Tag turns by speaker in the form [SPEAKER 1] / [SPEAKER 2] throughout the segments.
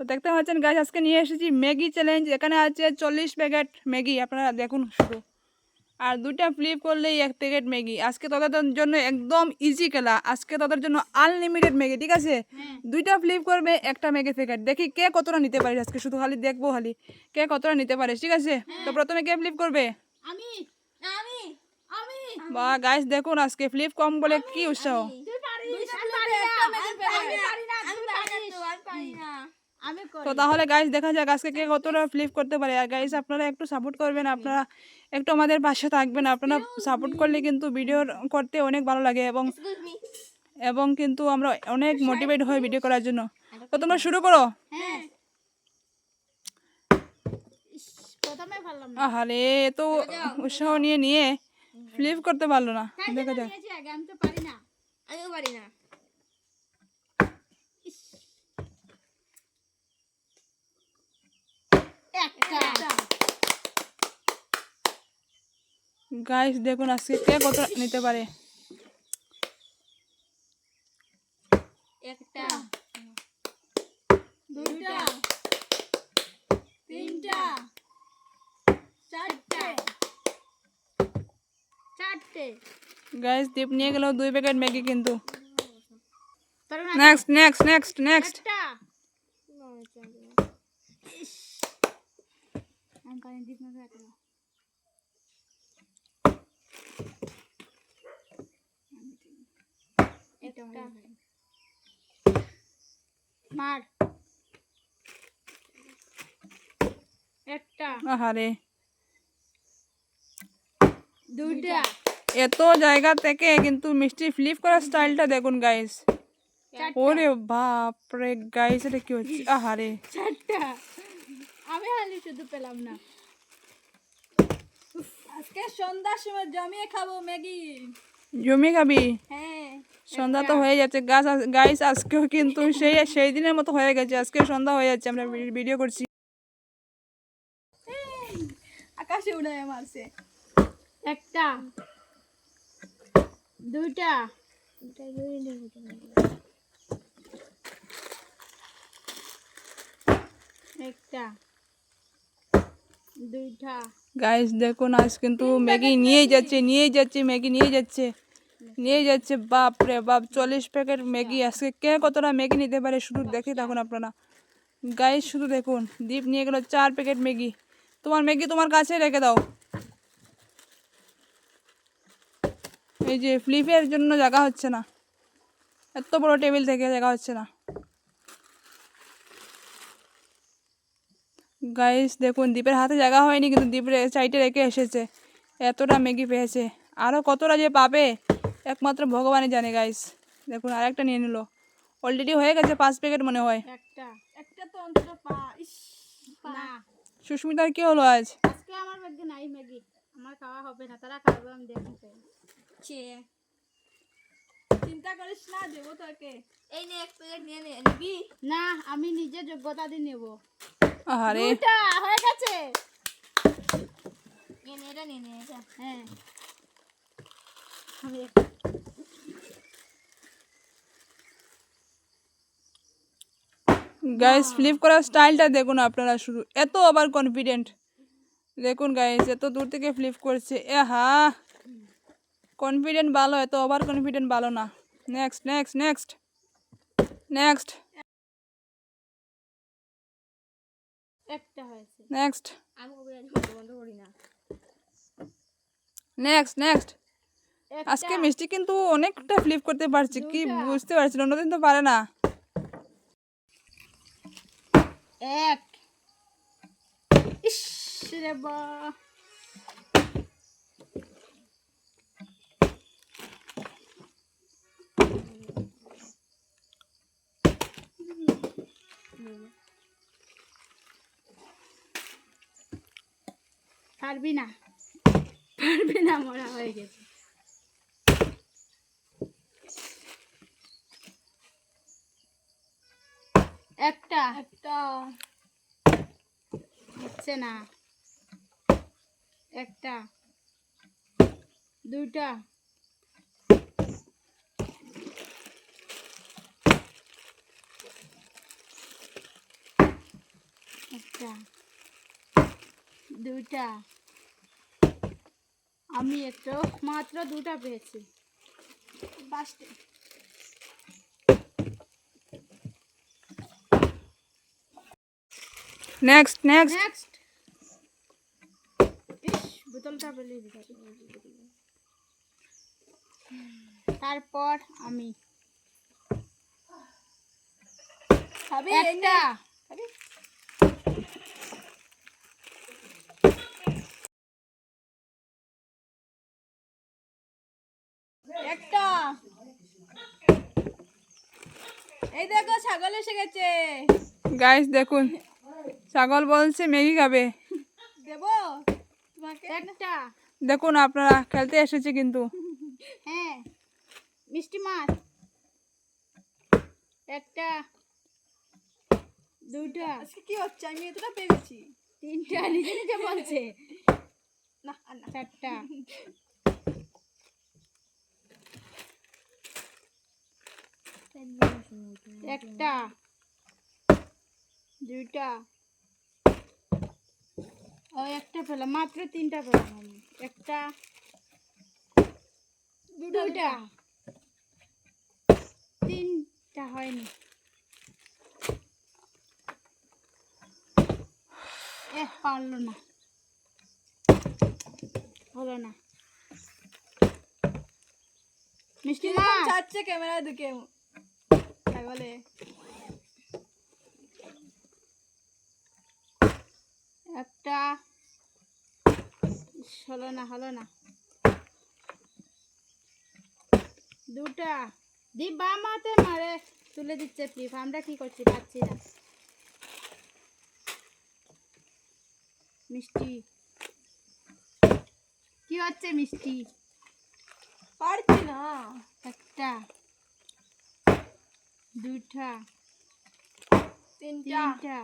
[SPEAKER 1] দেখতে পাচ্ছেন গাইস, আজকে নিয়ে এসেছি ম্যাগি চ্যালেঞ্জ। এখানে আছে 40 প্যাকেট ম্যাগি, আপনারা দেখুন শুধু। আর 2টা ফ্লিপ করলেই 1 প্যাকেট ম্যাগি। আজকে তাদের জন্য একদম ইজি খেলা, আজকে তাদের জন্য আনলিমিটেড ম্যাগি, ঠিক আছে? 2টা ফ্লিপ করবে, একটা ম্যাগি প্যাকেট। দেখি কে কতটা নিতে পারে আজকে, শুধু খালি দেখবো খালি কে কতটা নিতে পারে, ঠিক আছে? তো প্রথমে কে ফ্লিপ করবে?
[SPEAKER 2] আমি আমি আমি
[SPEAKER 1] বা গাইস দেখুন, আজকে ফ্লিপ কম বলে কি উৎসাহ।
[SPEAKER 2] তুই পারিস আমি পারি না আমি পারি না তুই পারিস আমি পারি না আমি
[SPEAKER 1] তো
[SPEAKER 2] করি
[SPEAKER 1] তাহলে গাইস দেখা যাক আজকে কে কতটা ফ্লিপ করতে পারে। আর গাইস আপনারা একটু সাপোর্ট করবেন, আপনারা একটু আমাদের পাশে থাকবেন। আপনারা সাপোর্ট করলে কিন্তু ভিডিও করতে অনেক ভালো লাগে এবং
[SPEAKER 2] এক্সকিউজ মি
[SPEAKER 1] এবং কিন্তু আমরা অনেক মোটিভেট হই ভিডিও করার জন্য। তো তোমরা শুরু করো।
[SPEAKER 2] হ্যাঁ প্রথমে পারলাম না
[SPEAKER 1] আহারে, তো উৎসাহ নিয়ে নিয়ে ফ্লিপ করতে পারলো না। দেখা যাক।
[SPEAKER 2] নিয়েছি আগে আমি তো পারি না আমিও পারি না একটা
[SPEAKER 1] গাইস দেখুন আজকে কে কত নিতে পারে।
[SPEAKER 2] একটা দুইটা তিনটা চারটে
[SPEAKER 1] গাইস দীপ নিয়ে গেল 2 প্যাকেট ম্যাগি কিন্তু।
[SPEAKER 2] পারো না
[SPEAKER 1] নেক্সট নেক্সট নেক্সট নেক্সট।
[SPEAKER 2] একটা আমি পানি দিব না একটা একটা মার একটা
[SPEAKER 1] আহারে,
[SPEAKER 2] দুইটা
[SPEAKER 1] এত জায়গা থেকে কিন্তু মিষ্টি ফ্লিপ করার স্টাইলটা দেখুন গাইস। ওরে বাপ রে গাইস, এটা কি হচ্ছে? আহারে,
[SPEAKER 2] চারটা আমি হালি শুধু পেলাম না আজকে সন্ধ্যার সময় জমিয়ে খাবো ম্যাগি
[SPEAKER 1] জমি খাবি?
[SPEAKER 2] হ্যাঁ
[SPEAKER 1] সন্ধ্যা তো হয়ে যাচ্ছে গাইস, আজকেও কিন্তু সেই দিনের মতো হয়ে গেছে। আজকে সন্ধ্যা হয়ে যাচ্ছে, আমরা ভিডিও করছি।
[SPEAKER 2] আকাশে উড়ায় মারছে একটা দুইটা একটা দুইটা
[SPEAKER 1] গাইস দেখুন, আজ কিন্তু ম্যাগি নিয়েই যাচ্ছে ম্যাগি নিয়ে যাচ্ছে। বাপ রে বাপ, 40 প্যাকেট ম্যাগি। আজকে কে কতটা ম্যাগি নিতে পারে শুধু দেখে থাকুন আপনারা। গাইস শুধু দেখুন, দীপ নিয়ে গেল 4 প্যাকেট ম্যাগি। তোমার ম্যাগি তোমার কাছে রেখে দাও। এই যে ফ্লিপের জন্য জায়গা হচ্ছে না, এত বড় টেবিল থেকে জায়গা হচ্ছে না। গাইস দেখুন, দীপের হাতে জায়গা হয়নি কিন্তু দীপের সাইডে রেখে এসেছে। এতটা ম্যাগি পেয়েছে, আরও কতটা যে পাবে একমাত্র ভগবানই জানে। গাইস দেখুন, আরেকটা নিয়ে নিল। অলরেডি হয়ে গেছে 5 প্যাকেট মনে হয়।
[SPEAKER 2] একটা তো অন্তত পা ইস না
[SPEAKER 1] সুস্মিতার কি হলো আজ?
[SPEAKER 2] আজকে আমার ভাগ্যে নাই ম্যাগি আমার খাওয়া হবে না তারা খাবে আমি দেখি চে চিন্তা করিস না দেবো তোকে এই নে এক প্লেট নিয়ে নিবি না আমি নিজে যোগ্যতা দিয়ে নেব
[SPEAKER 1] আরে
[SPEAKER 2] দুটা হয়ে গেছে নিয়ে নে এটা হ্যাঁ আমি
[SPEAKER 1] গাইস ফ্লিপ করার স্টাইলটা দেখুন আপনারা, শুধু এত ওভার কনফিডেন্ট। দেখুন গাইস, এত দূর থেকে ফ্লিপ করছে। হা, কনফিডেন্ট ভালো, এত ওভার কনফিডেন্ট ভালো না। নেক্সট নেক্সট নেক্সট নেক্সট
[SPEAKER 2] একটা হয়েছে
[SPEAKER 1] নেক্সট
[SPEAKER 2] আমি বন্ধ করি না
[SPEAKER 1] নেক্সট নেক্সট। আজকে মিষ্টি কিন্তু অনেকটা ফ্লিপ করতে পারছে, কি বুঝতে পারছি, অন্যদিন তো পারে না।
[SPEAKER 2] এক ইস রে বা পারবি না মরা হয়ে গেছে একটা হচ্ছে না একটা দুইটা একটা, দুইটা, আমি একটু মাত্র দুটা পেয়েছি। বাসতে
[SPEAKER 1] নেক্সট নেক্সট
[SPEAKER 2] নেক্সট। ইস, বোতলটা পেলে তারপর আমি একটা,
[SPEAKER 1] একটা। এই দেখো ছাগল এসে গেছে গাইস, দেখুন ছাগল বলছে ম্যাগি খাবে। দেবো তোমাকে
[SPEAKER 2] একটা,
[SPEAKER 1] দেখুন আপনারা খেলতে এসেছে কিন্তু।
[SPEAKER 2] হ্যাঁ মিষ্টি মাছ একটা, দুইটা,
[SPEAKER 1] আজকে কি হচ্ছে? আমি এতটা পেয়ে গেছি।
[SPEAKER 2] তিনটা, নিজে নিজে বলছে।
[SPEAKER 1] না আর না।
[SPEAKER 2] চারটা, একটা, দুইটা, ও একটা পেলাম, মাত্র তিনটা পেলাম আমি। একটা, দুইটা, তিনটা হয়নি। পারলো না, হলো না। মিষ্টি মাছ
[SPEAKER 1] যাচ্ছে ক্যামেরা দিকে ছাগলে।
[SPEAKER 2] একটা, হলো না, হলো না। দুটা, দি বামাতে মারে তুলে দিচ্ছে ফ্লিপ। আমরা কি করছি পাচ্ছি না। মিষ্টি কি হচ্ছে? মিষ্টি
[SPEAKER 1] পারছি না।
[SPEAKER 2] একটা, দুইটা,
[SPEAKER 1] তিনটা,
[SPEAKER 2] তিনটা,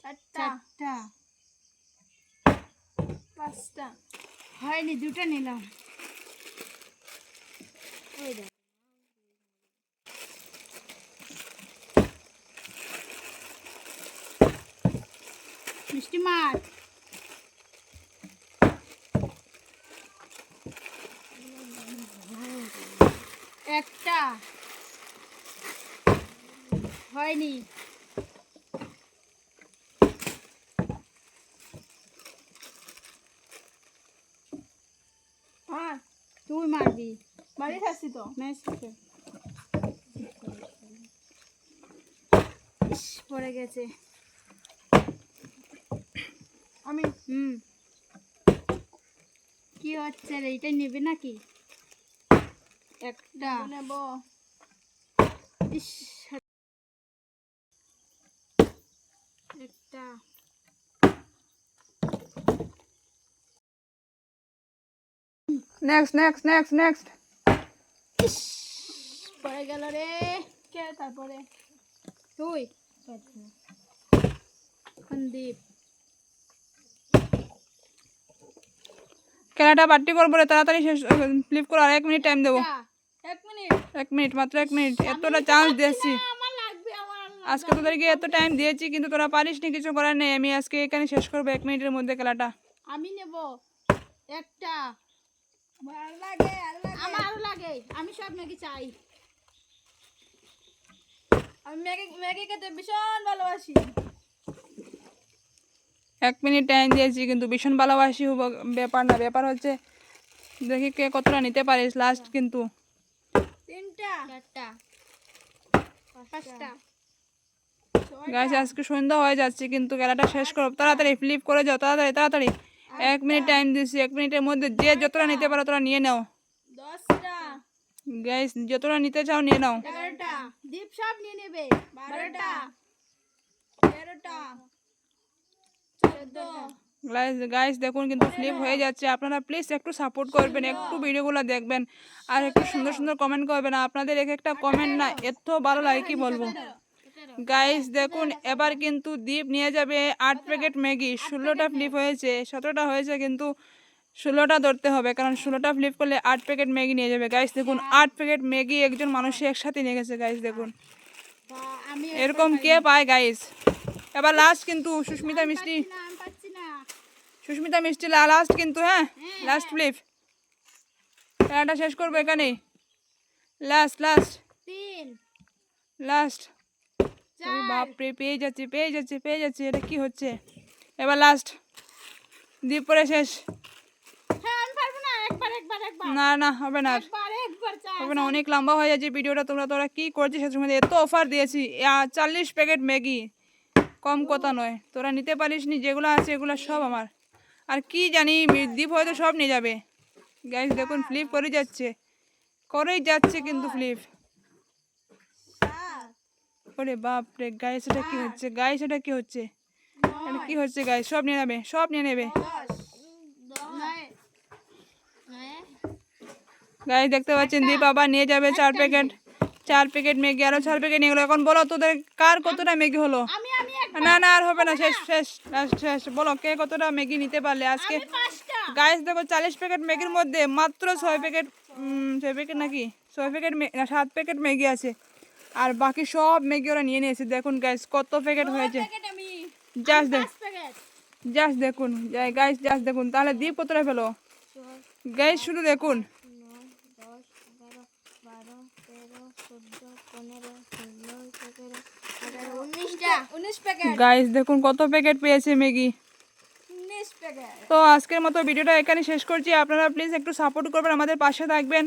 [SPEAKER 1] চারটা,
[SPEAKER 2] চারটা,
[SPEAKER 1] পাঁচটা।
[SPEAKER 2] হয়নি, দুটা নিলাম। ওই দেখ, মিষ্টি মাছ একটা, হয়নি।
[SPEAKER 1] হ্যাঁ
[SPEAKER 2] তুই মারবি।
[SPEAKER 1] বাড়ি খাচ্ছি তো।
[SPEAKER 2] ম্যাচ পড়ে গেছে।
[SPEAKER 1] আমি
[SPEAKER 2] কি হচ্ছে রে? এটা নেবে নাকি? একটা,
[SPEAKER 1] নেব।
[SPEAKER 2] ইস, একটা,
[SPEAKER 1] নেক্সট নেক্সট নেক্সট নেক্সট।
[SPEAKER 2] ইস, পড়ে গেল রে।
[SPEAKER 1] কে তারপরে?
[SPEAKER 2] তুই সন্দীপ।
[SPEAKER 1] খেলাটা পার্টি করবো রে, তাড়াতাড়ি শেষ ফ্লিপ করো। আর 1 মিনিট টাইম দেবো।
[SPEAKER 2] একটা,
[SPEAKER 1] 1 মিনিট, 1 মিনিট, মাত্র 1 মিনিট। এতটা চান্স দিয়েছি
[SPEAKER 2] আমার লাগবে, আমার
[SPEAKER 1] আজকে, তোদেরকে এত টাইম দিয়েছি কিন্তু তোরা পারিস নি, কিছু করার নেই। আমি আজকে এখানে শেষ করবো 1 মিনিটের মধ্যে খেলাটা।
[SPEAKER 2] আমি নেব একটা।
[SPEAKER 1] ভালো লাগে,
[SPEAKER 2] আমার আরো লাগে, আমি সব ম্যাগি চাই।
[SPEAKER 1] আমি ম্যাগি ম্যাগি খেতে ভীষণ ভালোবাসি। 1 মিনিট টাইম দিয়েছি কিন্তু ভীষণ ভালোবাসি ব্যাপার না, ব্যাপার হচ্ছে দেখি কে কতটা নিতে পারিস লাস্ট কিন্তু।
[SPEAKER 2] তিনটা, চারটা, পাঁচটা,
[SPEAKER 1] গাইস আজকে সন্ধ্যা হয়ে যাচ্ছে কিন্তু খেলাটা শেষ করো তাড়াতাড়ি, ফ্লিপ করে যাও তাড়াতাড়ি তাড়াতাড়ি। 1 মিনিট টাইম দিয়েছি, 1 মিনিটের মধ্যে যে যতটা নিতে পারো তোরা নিয়ে নাও।
[SPEAKER 2] 10টা,
[SPEAKER 1] গাইস যতটা নিতে চাও নিয়ে নাও।
[SPEAKER 2] 11টা, দীপ সব নিয়ে নেবে। 12টা, 13টা, 14টা।
[SPEAKER 1] গাইস দেখুন কিন্তু ফ্লিপ হয়ে যাচ্ছে। আপনারা প্লিজ একটু সাপোর্ট করবেন, একটু ভিডিওগুলো দেখবেন আর একটু সুন্দর সুন্দর কমেন্ট করবেন। আপনাদের এক একটা কমেন্ট না এত ভালো লাগে কি বলবো। গাইস দেখুন এবার কিন্তু দীপ নিয়ে যাবে 8 প্যাকেট ম্যাগি। 16টা ফ্লিপ হয়েছে, 17টা হয়েছে কিন্তু 16টা ধরতে হবে, কারণ 16টা ফ্লিপ করলে 8 প্যাকেট ম্যাগি নিয়ে যাবে। গাইস দেখুন 8 প্যাকেট ম্যাগি একজন মানুষ একসাথে নিয়ে গেছে। গাইস দেখুন
[SPEAKER 2] আমি
[SPEAKER 1] এরকম কে পায় গাইস? এবার লাস্ট কিন্তু সুস্মিতা মিষ্টি,
[SPEAKER 2] আমি পাচ্ছি না।
[SPEAKER 1] সুস্মিতা মিষ্টি লাস্ট কিন্তু, হ্যাঁ লাস্ট ফ্লিপ, খেলাটা শেষ করবো এখানেই, লাস্ট লাস্ট
[SPEAKER 2] 3
[SPEAKER 1] লাস্ট।
[SPEAKER 2] 4
[SPEAKER 1] বাপরে, পেয়ে যাচ্ছে পেয়ে যাচ্ছে পেয়ে যাচ্ছে, এটা কি হচ্ছে? এবার লাস্ট, দ্বীপ পরে শেষ।
[SPEAKER 2] হ্যাঁ আমি পারবো না, একবার
[SPEAKER 1] না না হবে না আর,
[SPEAKER 2] একবার চাই।
[SPEAKER 1] হবে না, অনেক লম্বা হয়ে যাচ্ছে ভিডিওটা। তোরা কি করছিস সেটার মধ্যে? এত অফার দিয়েছি, 40 প্যাকেট ম্যাগি, কম কথা নয়। তোরা নিতে পারিস নি, যেগুলো আছে এগুলো সব আমার। আর কি জানি দ্বীপ হয়তো সব নিয়ে যাবে। গাইস দেখুন ফ্লিপ করেই যাচ্ছে কিন্তু ফ্লিপ। ওরে বাপ রে গাইস, এটা কি হচ্ছে? গাইস এটা কি হচ্ছে? এটা কি হচ্ছে গাইস? সব নিয়ে নেবে, সব নিয়ে নেবে। গাইস দেখতে পাচ্ছেন দীপ আবার নিয়ে যাবে 4 প্যাকেট ম্যাগি, আরো 4 প্যাকেট নিয়ে গেলো। এখন বলো তোদের কার কতটা ম্যাগি হলো?
[SPEAKER 2] আমি
[SPEAKER 1] না না আর হবে না, শেষ শেষ লাস্ট শেষ। বলো কে কতটা ম্যাগি নিতে পারলে আজকে?
[SPEAKER 2] 5টা।
[SPEAKER 1] গাইস দেখো 40 প্যাকেট ম্যাগির মধ্যে মাত্র 6 প্যাকেট, 6 প্যাকেট নাকি 6 প্যাকেট, 7 প্যাকেট ম্যাগি আছে। আর বাকি সব ম্যাগি ওরা নিয়ে নিয়েছে। দেখুন গাইস কত প্যাকেট হয়েছে,
[SPEAKER 2] আমি
[SPEAKER 1] জাস্ট
[SPEAKER 2] 5 প্যাকেট।
[SPEAKER 1] দেখুন গাইস, জাস্ট দেখুন। তাহলে দীপ কতটা পেলো গাইস? শুধু দেখুন,
[SPEAKER 2] 19 প্যাকেট।
[SPEAKER 1] গাইস দেখুন কত প্যাকেট পেয়েছে ম্যাগি।
[SPEAKER 2] 19 প্যাকেট।
[SPEAKER 1] তো আজকের মতো ভিডিওটা এখানে শেষ করছি। আপনারা প্লিজ একটু সাপোর্ট করবেন, আমাদের পাশে থাকবেন।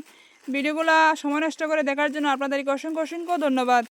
[SPEAKER 1] ভিডিওগুলো সময় নষ্ট করে দেখার জন্য আপনাদেরকে অসংখ্য অসংখ্য ধন্যবাদ।